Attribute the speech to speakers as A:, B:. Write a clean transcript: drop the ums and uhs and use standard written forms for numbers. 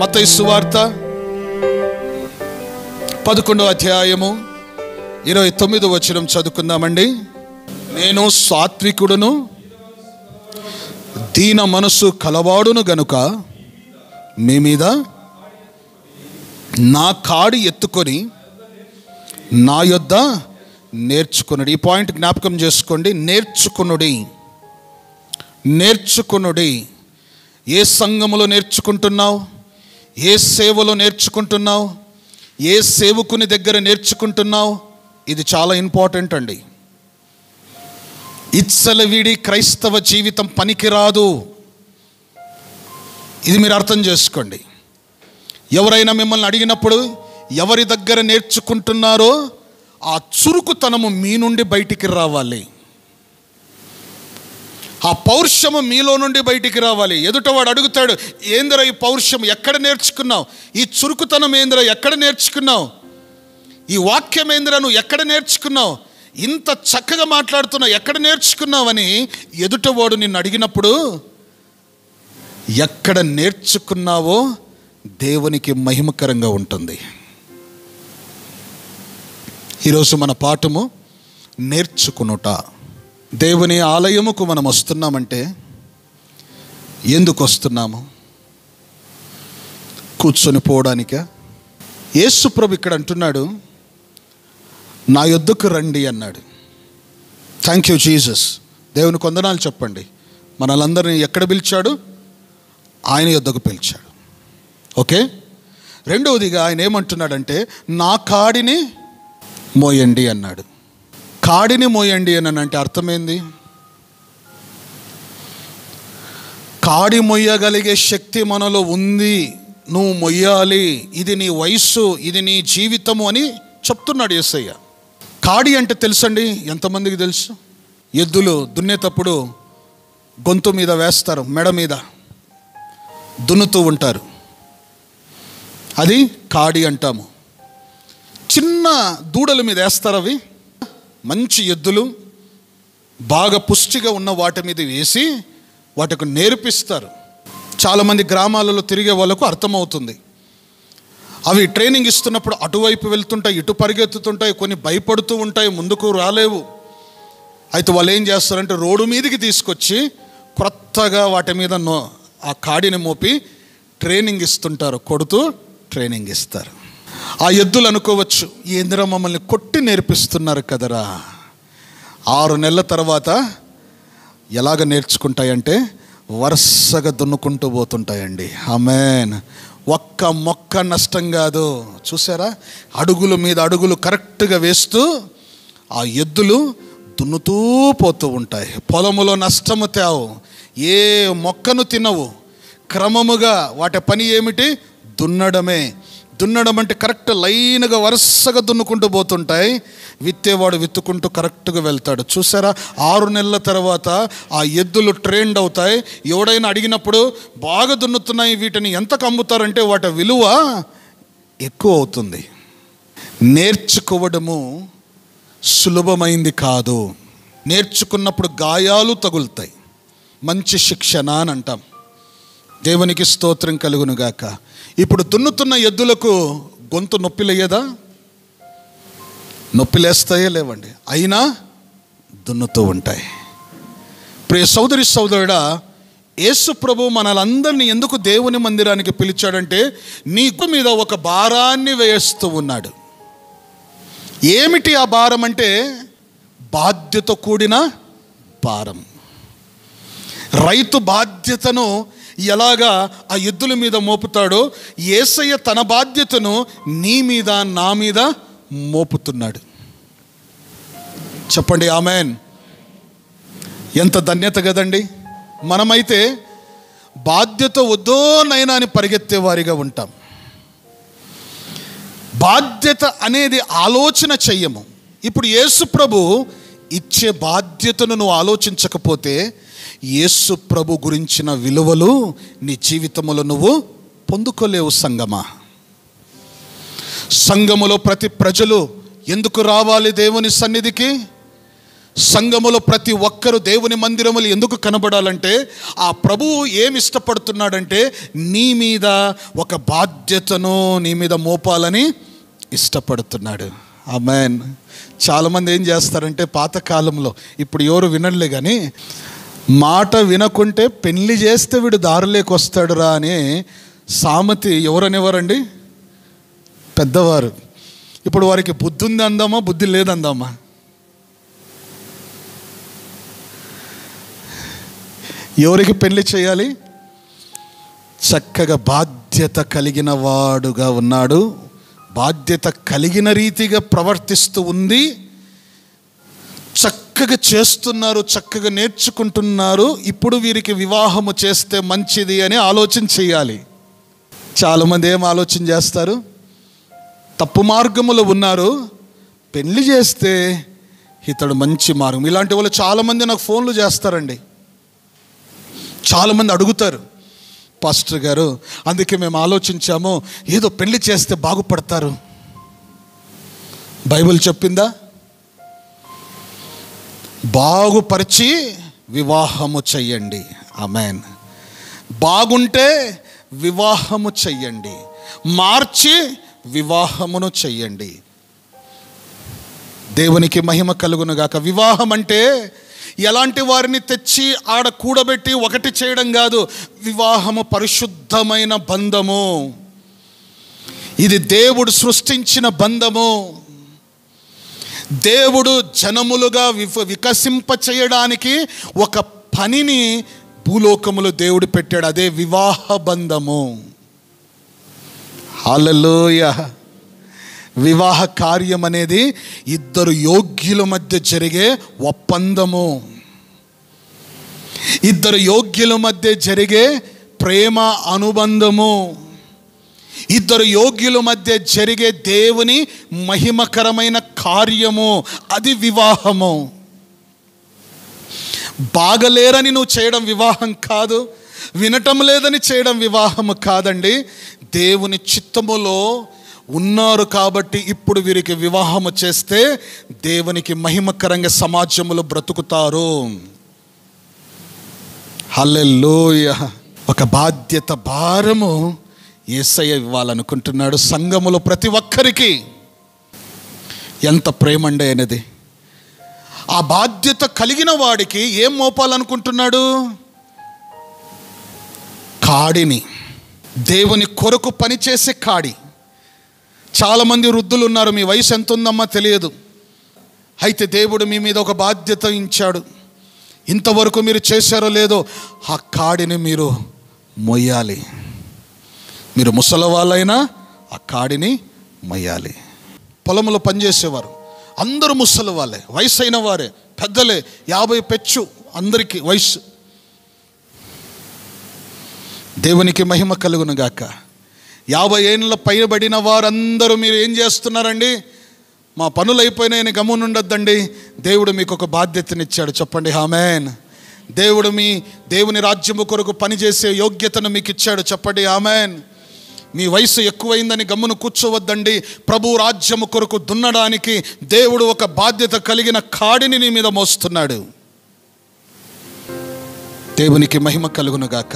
A: మత్తయి సువార్త 11వ అధ్యాయము 29వ వచనం చదువుకుందామండి. నేను సాత్వికుడును దీన మనసు కలవాడును గనుక మీ మీద నా కాడి ఎత్తుకొని నా యొద్ద నేర్చుకునుడి. ఈ పాయింట్ జ్ఞాపకం చేసుకోండి. నేర్చుకునుడి. ఏ సంఘములో నేర్చుకుంటున్నావు? ఏ సేవలో నేర్చుకుంటున్నావు? ఏ సేవకుని దగ్గర నేర్చుకుంటున్నావు? ఇది చాలా ఇంపార్టెంట్ అండి. ఇచ్చలవిడి క్రైస్తవ జీవితం పనికిరాదు. ఇది మీరు అర్థం చేసుకోండి. ఎవరైనా మిమ్మల్ని అడిగినప్పుడు ఎవరి దగ్గర నేర్చుకుంటున్నారో ఆ చురుకుతనము మీ నుండి బయటికి రావాలి. ఆ పౌరుషము మీలో నుండి బయటికి రావాలి. ఎదుటవాడు అడుగుతాడు, ఏందిరా ఈ పౌరుషం ఎక్కడ నేర్చుకున్నావు? ఈ చురుకుతనం ఏందిరా ఎక్కడ నేర్చుకున్నావు? ఈ వాక్యం ఏందిరా నువ్వు ఎక్కడ నేర్చుకున్నావు? ఇంత చక్కగా మాట్లాడుతున్నావు ఎక్కడ నేర్చుకున్నావని ఎదుటవాడు నిన్ను అడిగినప్పుడు ఎక్కడ నేర్చుకున్నావో దేవునికి మహిమకరంగా ఉంటుంది. ఈరోజు మన పాఠము నేర్చుకునుట. దేవుని ఆలయముకు మనం వస్తున్నామంటే ఎందుకు వస్తున్నాము? కూర్చొని పోవడానికా? యేసు ప్రభు ఇక్కడ అంటున్నాడు, నా యొద్దకు రండి అన్నాడు. Thank you Jesus. దేవునికి వందనాలు చెప్పండి. మనలందరినీ ఎక్కడ పిలిచాడు? ఆయన యొద్దకు పిలిచాడు. ఓకే. రెండవదిగా ఆయన ఏమంటున్నాడంటే నా కాడిని మోయండి అన్నాడు. కాడిని మోయండి అని అంటే అర్థమైంది. కాడి మొయ్యగలిగే శక్తి మనలో ఉంది, నువ్వు మొయ్యాలి, ఇది నీ వయస్సు, ఇది నీ జీవితము అని చెప్తున్నాడు యేసయ్య. కాడి అంటే తెలుసండి, ఎంతమందికి తెలుసు? ఎద్దులు దున్నేటప్పుడు గొంతు మీద వేస్తారు, మెడ మీద దున్నుతూ ఉంటారు, అది కాడి అంటాము. చిన్న దూడల మీద వేస్తారు. అవి మంచి ఎద్దులు బాగా పుష్టిగా ఉన్న వాటి మీద వేసి వాటికి నేర్పిస్తారు. చాలామంది గ్రామాలలో తిరిగే వాళ్ళకు అర్థమవుతుంది. అవి ట్రైనింగ్ ఇస్తున్నప్పుడు అటువైపు వెళ్తుంటాయి, ఇటు పరిగెత్తుతుంటాయి, కొన్ని భయపడుతూ ఉంటాయి, ముందుకు రాలేవు. అయితే వాళ్ళు ఏం చేస్తారంటే రోడ్డు మీదకి తీసుకొచ్చి కొత్తగా వాటి మీద ఆ కాడిని మోపి ట్రైనింగ్ ఇస్తుంటారు, కొడుతూ ట్రైనింగ్ ఇస్తారు. ఆ ఎద్దులు అనుకోవచ్చు, ఏందిరా మమ్మల్ని కొట్టి నేర్పిస్తున్నారు కదరా. 6 నెలల తర్వాత ఎలాగ నేర్చుకుంటాయంటే వరుసగా దున్నుకుంటూ పోతుంటాయండి. ఆమేన్. ఒక్క మొక్క నష్టం కాదు. చూసారా, అడుగుల మీద అడుగులు కరెక్ట్గా వేస్తూ ఆ ఎద్దులు దున్నుతూ పోతూ ఉంటాయి. పొలములో నష్టము తేవు, ఏ మొక్కను తినవు. క్రమముగా వాటి పని ఏమిటి? దున్నడమే. దున్నడం అంటే కరెక్ట్ లైన్గా వరుసగా దున్నుకుంటూ పోతుంటాయి. విత్తేవాడు విత్తుకుంటూ కరెక్ట్గా వెళ్తాడు. చూసారా, 6 నెలల తర్వాత ఆ ఎద్దులు ట్రైన్డ్ అవుతాయి. ఎవడైనా అడిగినప్పుడు బాగా దున్నుతున్నాయి, వీటిని ఎంతకు అమ్ముతారంటే వాటి విలువ ఎక్కువ అవుతుంది. నేర్చుకోవడము సులభమైంది కాదు. నేర్చుకున్నప్పుడు గాయాలు తగులుతాయి. మంచి శిక్షణ అని అంటాం. దేవునికి స్తోత్రం కలుగునుగాక. ఇప్పుడు దున్నుతున్న ఎద్దులకు గొంతు నొప్పిలేయదా? నొప్పిలేస్తాయే లేవండి, అయినా దున్నుతూ ఉంటాయి. ప్రియ సోదరి సోదరుడా, యేసు ప్రభు మనలందరినీ ఎందుకు దేవుని మందిరానికి పిలిచాడంటే నీకు మీద ఒక భారాన్ని వేస్తూ ఉన్నాడు. ఏమిటి ఆ భారం అంటే బాధ్యత కూడిన భారం. రైతు బాధ్యతను ఎలాగా ఆ ఎద్దుల మీద మోపుతాడో యేసయ్య తన బాధ్యతను నీ మీద నా మీద మోపుతున్నాడు. చెప్పండి ఆమేన్. ఎంత ధన్యత కదండి. మనమైతే బాధ్యత వద్దో నైనా అని పరిగెత్తే వారిగా ఉంటాం. బాధ్యత అనేది ఆలోచన చెయ్యము. ఇప్పుడు యేసు ప్రభు ఇచ్చే బాధ్యతను నువ్వు ఆలోచించకపోతే యేసు ప్రభు గురించిన విలువలు నీ జీవితంలో నువ్వు పొందుకోలేవు. సంఘములో ప్రతి ప్రజలు ఎందుకు రావాలి దేవుని సన్నిధికి? సంఘములో ప్రతి ఒక్కరు దేవుని మందిరములు ఎందుకు కనబడాలంటే ఆ ప్రభువు ఏమి ఇష్టపడుతున్నాడంటే నీ మీద ఒక బాధ్యతను నీ మీద మోపాలని ఇష్టపడుతున్నాడు. ఆమేన్. చాలామంది ఏం చేస్తారంటే పాతకాలంలో, ఇప్పుడు ఎవరు వినలే కానీ, మాట వినకుంటే పెళ్లి చేస్తే వీడు దారిలోకి వస్తాడురా అని సామెత ఎవరనేవారండి? పెద్దవారు. ఇప్పుడు వారికి బుద్ధి ఉంది అందామా, బుద్ధి లేదందామా? ఎవరికి పెళ్లి చేయాలి? చక్కగా బాధ్యత కలిగిన వాడుగా ఉన్నాడు, బాధ్యత కలిగిన రీతిగా ప్రవర్తిస్తూ ఉంది, చక్కగా చేస్తున్నారు, చక్కగా నేర్చుకుంటున్నారు. ఇప్పుడు వీరికి వివాహము చేస్తే మంచిది అని ఆలోచన చేయాలి. చాలామంది ఏం ఆలోచన చేస్తారు? తప్పు మార్గములో ఉన్నారు, పెళ్లి చేస్తే ఇతడు మంచి మార్గం. ఇలాంటి వాళ్ళు చాలామంది నాకు ఫోన్లు చేస్తారండి. చాలామంది అడుగుతారు, పాస్టర్ గారు అందుకే మేము ఆలోచించాము, ఏదో పెళ్లి చేస్తే బాగుపడతారు. బైబిల్ చెప్పిందా? బాగుపరిచి వివాహము చెయ్యండి. ఆమేన్. బాగుంటే వివాహము చెయ్యండి, మార్చి వివాహమును చెయ్యండి. దేవునికి మహిమ కలుగును గాక. వివాహం అంటే ఎలాంటి వారిని తెచ్చి ఆడ కూడబెట్టి ఒకటి చేయడం కాదు. వివాహము పరిశుద్ధమైన బంధము. ఇది దేవుడు సృష్టించిన బంధము. దేవుడు జనములుగా వికసింప చేయడానికి ఒక పనిని భూలోకములో దేవుడు పెట్టాడు. అదే వివాహ బంధము. హల్లెలూయా. వివాహ కార్యం అనేది ఇద్దరు యోగ్యుల మధ్య జరిగే ఒప్పందము, ఇద్దరు యోగ్యుల మధ్య జరిగే ప్రేమ అనుబంధము, ఇద్దరు యోగ్యుల మధ్య జరిగే దేవుని మహిమకరమైన కార్యము. అది వివాహము. బాగలేరని నువ్వు చేయడం వివాహం కాదు, వినటం లేదని చేయడం వివాహము కాదండి. దేవుని చిత్తములో ఉన్నారు కాబట్టి ఇప్పుడు వీరికి వివాహము చేస్తే దేవునికి మహిమకరంగా సమాజంలో బ్రతుకుతారు. హల్లెలూయా. ఒక బాధ్యత భారము యేసయ్య ఇవ్వాలనుకుంటున్నాడు సంఘములో ప్రతి ఒక్కరికి. ఎంత ప్రేమండి అనేది. ఆ బాధ్యత కలిగిన వాడికి ఏం మోపాలనుకుంటున్నాడు? కాడిని, దేవుని కొరకు పనిచేసే కాడి. చాలామంది వృద్ధులు ఉన్నారు, మీ వయసు ఎంత ఉందమ్మా తెలియదు, అయితే దేవుడు మీ మీద ఒక బాధ్యత ఇచ్చాడు, ఇంతవరకు మీరు చేశారో లేదో ఆ కాడిని మీరు మొయ్యాలి. మీరు ముసలి వాళ్ళైనా ఆ కాడిని మొయ్యాలి. పొలంలో పనిచేసేవారు అందరూ ముసలి వాళ్ళే, వయసు అయిన వారే, పెద్దలే, 50 పెచ్చు అందరికీ వయసు. దేవునికి మహిమ కలుగును గాక. 50 ఏళ్ళ పైబడిన వారందరూ మీరు ఏం చేస్తున్నారండి? మా పనులు అయిపోయినాయని గమ్మునుండొద్దండి. దేవుడు మీకు ఒక బాధ్యతనిచ్చాడు. చెప్పండి ఆమేన్. దేవుడు దేవుని రాజ్యము కొరకు పనిచేసే యోగ్యతను మీకు ఇచ్చాడు. చెప్పండి ఆమేన్. మీ వయసు ఎక్కువైందని గమ్మును కూర్చోవద్దండి. ప్రభు రాజ్యము కొరకు దున్నడానికి దేవుడు ఒక బాధ్యత కలిగిన కాడిని నీ మీద మోస్తున్నాడు. దేవునికి మహిమ కలుగును గాక.